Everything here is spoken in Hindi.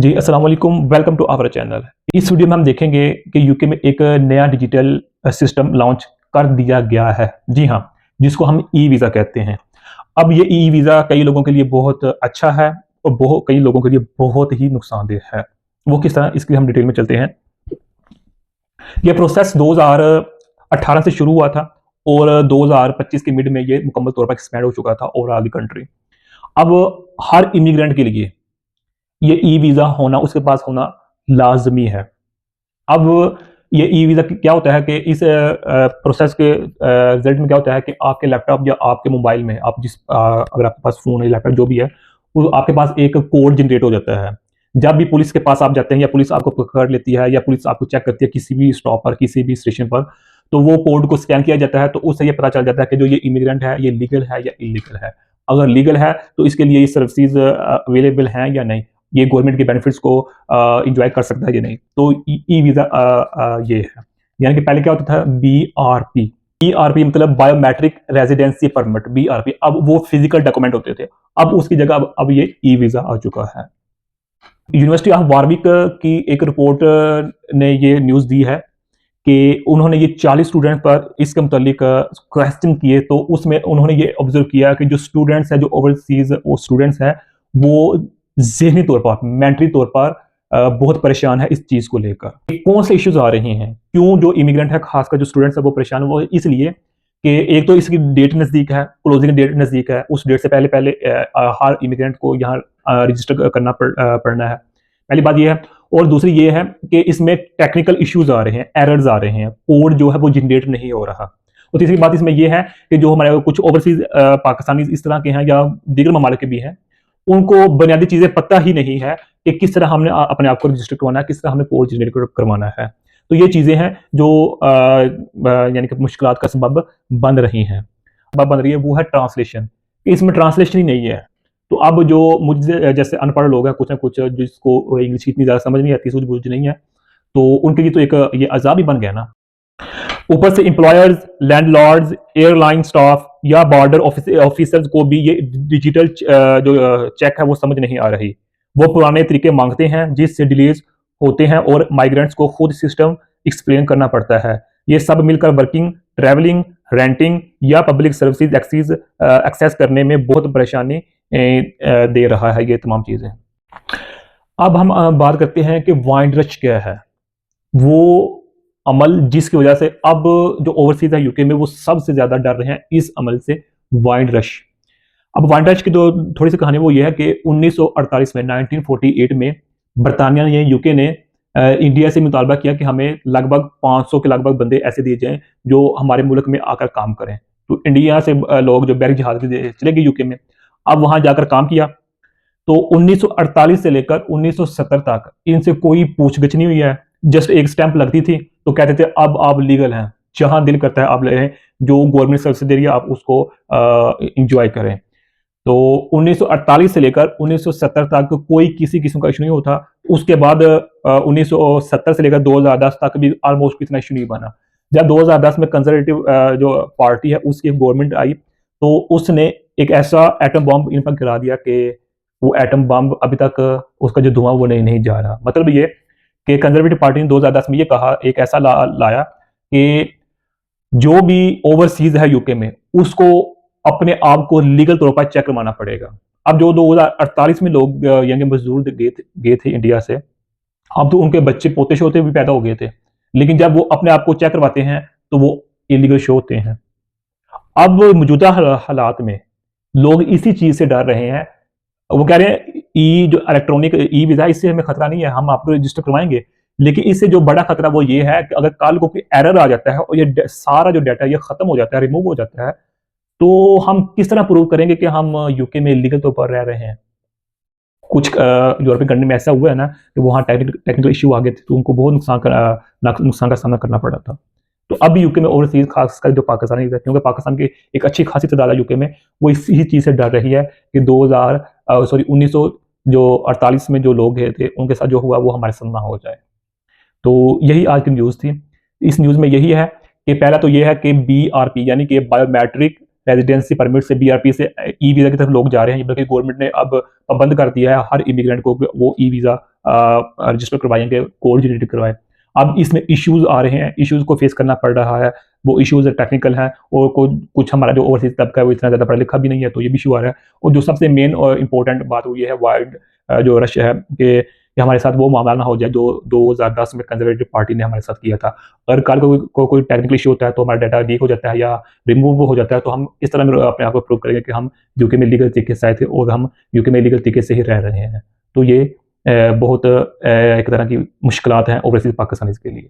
जी, अस्सलाम वालेकुम, वेलकम टू आवर चैनल। इस वीडियो में हम देखेंगे कि यूके में एक नया डिजिटल सिस्टम लॉन्च कर दिया गया है। जी हाँ, जिसको हम ई वीज़ा कहते हैं। अब ये ई वीज़ा कई लोगों के लिए बहुत अच्छा है और कई लोगों के लिए बहुत ही नुकसानदेह है। वो किस तरह, इसकी हम डिटेल में चलते हैं। ये प्रोसेस 2018 से शुरू हुआ था और 2025 के मिड में ये मुकम्मल तौर पर एक्सपैंड हो चुका था ओवरऑल द कंट्री। अब हर इमिग्रेंट के लिए ये ई वीज़ा होना, उसके पास होना लाज़मी है। अब ये ई वीज़ा क्या होता है कि इस प्रोसेस के रिज़ल्ट में क्या होता है कि आपके लैपटॉप या आपके मोबाइल में अगर आपके पास फ़ोन है, लैपटॉप जो भी है, वो आपके पास एक कोड जनरेट हो जाता है। जब भी पुलिस के पास आप जाते हैं या पुलिस आपको पकड़ लेती है या पुलिस आपको चेक करती है किसी भी स्टॉप पर, किसी भी स्टेशन पर, तो वो कोड को स्कैन किया जाता है, तो उससे ये पता चल जाता है कि जो ये इमिग्रेंट है, ये लीगल है या इल्लीगल है। अगर लीगल है, तो इसके लिए ये सर्विसेज़ अवेलेबल हैं या नहीं। ये गवर्नमेंट के बेनिफिट्स को एंजॉय कर सकता है या नहीं। तो ई वीज़ा ये है। यानी कि पहले क्या होता था, बीआरपी। बीआरपी मतलब बायोमेट्रिक रेजिडेंसी परमिट, बीआरपी। अब वो फिजिकल डॉक्यूमेंट होते थे, अब उसकी जगह अब ये ई वीज़ा आ चुका है। यूनिवर्सिटी ऑफ वारविक की एक रिपोर्ट ने ये न्यूज़ दी है कि उन्होंने ये 40 स्टूडेंट पर इसके मुतालिक क्वेश्चन किए, तो उसमें उन्होंने ये ऑब्जर्व किया कि जो स्टूडेंट्स हैं, जो ओवरसीज वो स्टूडेंट्स हैं, वो ज़हनी तौर पर, मेंटली तौर पर बहुत परेशान है इस चीज़ को लेकर। कौन से इश्यूज़ आ रहे हैं? क्यों जो इमिग्रेंट है, खासकर जो स्टूडेंट्स हैं, वो परेशान है? वो इसलिए कि एक तो इसकी डेट नज़दीक है, क्लोजिंग डेट नज़दीक है। उस डेट से पहले हर इमिग्रेंट को यहाँ रजिस्टर करना पड़ना है। पहली बात ये है। और दूसरी ये है कि इसमें टेक्निकल इश्यूज़ आ रहे हैं, एरर्स आ रहे हैं, कोड जो है वो जनरेट नहीं हो रहा। और तीसरी बात इसमें ये है कि जो हमारे कुछ ओवरसीज़ पाकिस्तानी इस तरह के हैं या दीगर ममालिक के भी हैं, उनको बुनियादी चीज़ें पता ही नहीं है कि किस तरह हमने अपने आप को रजिस्टर करवाना है, किस तरह हमने कोड जनरेट करवाना है। तो ये चीज़ें हैं जो यानी कि मुश्किलात का सबब बन रही हैं। सबब बन रही है वो है ट्रांसलेशन। इसमें ट्रांसलेशन ही नहीं है। तो अब जो मुझे जैसे अनपढ़ लोग हैं, कुछ ना कुछ जिसको इंग्लिश इतनी ज़्यादा समझ नहीं आती, सूझ-बूझ नहीं है, तो उनके लिए तो एक ये अज़ाब ही बन गया ना। ऊपर से एम्प्लॉयर्स, लैंडलॉर्ड्स, एयरलाइन स्टाफ या बॉर्डर ऑफिसर्स को भी ये डिजिटल जो चेक है वो समझ नहीं आ रही। वो पुराने तरीके मांगते हैं जिससे डिलेज होते हैं और माइग्रेंट्स को खुद सिस्टम एक्सप्लेन करना पड़ता है। ये सब मिलकर वर्किंग, ट्रैवलिंग, रेंटिंग या पब्लिक सर्विसेज एक्सेस करने में बहुत परेशानी दे रहा है ये तमाम चीज़ें। अब हम बात करते हैं कि वाइड रश क्या है। वो अमल जिसकी वजह से अब जो ओवरसीज है यूके में, वो सबसे ज़्यादा डर रहे हैं इस अमल से, वाइड रश। अब वाइड रश की जो थोड़ी सी कहानी वो ये है कि 1948 में, 1948 में बरतानिया ने, यूके ने इंडिया से मुतालबा किया कि हमें लगभग 500 के लगभग बंदे ऐसे दिए जाएँ जो हमारे मुल्क में आकर काम करें। तो इंडिया से लोग जो बहरी जहाज़ में चले गए यूके में, अब वहाँ जाकर काम किया। तो 1948 से लेकर 1970 तक इनसे कोई पूछगछ नहीं हुई है। जस्ट एक स्टैंप लगती थी तो कहते थे अब आप लीगल हैं, जहां दिल करता है आप ले लें, जो गवर्नमेंट सर्विस दे रही है आप उसको इंजॉय करें। तो 1948 से लेकर 1970 तक कोई किसी किस्म का इशू नहीं होता। उसके बाद 1970 से लेकर 2010 तक भी ऑलमोस्ट इतना इशू नहीं बना। जब 2010 में कंजर्वेटिव जो पार्टी है उसकी गवर्नमेंट आई, तो उसने एक ऐसा एटम बॉम्ब इन पर गिरा दिया कि वो एटम बम अभी तक उसका जो धुआं वो नहीं जा रहा। मतलब ये कि कंजर्वेटिव पार्टी ने 2010 में ये कहा, एक ऐसा लाया कि जो भी ओवरसीज है यूके में, उसको अपने आप को लीगल तौर पर चेक करवाना पड़ेगा। अब जो 2048 में लोग यंग मजदूर गए थे इंडिया से, अब तो उनके बच्चे पोते शोते भी पैदा हो गए थे, लेकिन जब वो अपने आप को चेक करवाते हैं तो वो इलीगल शो होते हैं। अब मौजूदा हालात में लोग इसी चीज से डर रहे हैं। वो कह रहे हैं ई जो इलेक्ट्रॉनिक ई वीज़ा, इससे हमें खतरा नहीं है, हम आपको रजिस्टर करवाएंगे। लेकिन इससे जो बड़ा खतरा वो ये है कि अगर कल को कोई एरर आ जाता है और ये सारा जो डाटा ये खत्म हो जाता है, रिमूव हो जाता है, तो हम किस तरह प्रूव करेंगे कि हम यूके में लीगल तौर पर रह रहे हैं। कुछ यूरोपियन कंट्री में ऐसा हुआ है ना कि वहाँ टेक्निकल इशू आ गए थे, तो उनको बहुत नुकसान का सामना करना पड़ा था। तो अब यूके में ओवरसीज खासकर जो पाकिस्तानी है, क्योंकि पाकिस्तान की एक अच्छी खासी तादाद है यूके में, वो इसी चीज़ से डर रही है कि 1900 जो 48 में जो लोग गए थे उनके साथ जो हुआ वो हमारे साथ ना हो जाए। तो यही आज की न्यूज़ थी। इस न्यूज़ में यही है कि पहला तो ये है कि बीआरपी यानी कि बायोमेट्रिक रेजिडेंसी परमिट से, बीआरपी से ई वीज़ा की तरफ लोग जा रहे हैं, बल्कि गवर्नमेंट ने अब पाबंद कर दिया है हर इमिग्रेंट को वो ई वीज़ा रजिस्टर करवाएंगे, कोड जनरेट करवाए। अब इसमें इश्यूज आ रहे हैं, इश्यूज को फेस करना पड़ रहा है। वो इश्यूज टेक्निकल हैं और कुछ हमारा जो ओवरसीज तबका है वो इतना ज़्यादा पढ़ा लिखा भी नहीं है, तो ये भी इशू आ रहा है। और जो सबसे मेन और इंपॉर्टेंट बात वो ये है वाइड जो रश है कि हमारे साथ वो मामला ना हो जाए जो 2010 में कंजर्वेटिव पार्टी ने हमारे साथ किया था। अगर कल को कोई टेक्निकल इशू होता है तो हमारा डाटा लीक हो जाता है या रिमूव हो जाता है, तो हम इस तरह अपने आप को प्रूव करेंगे कि हम यूके में लीगल तरीके से आए थे और हम यूके में लीगल तरीके से ही रह रहे हैं। तो ये बहुत एक तरह की मुश्किलात हैं ओवरसीज पाकिस्तानीज़ के लिए।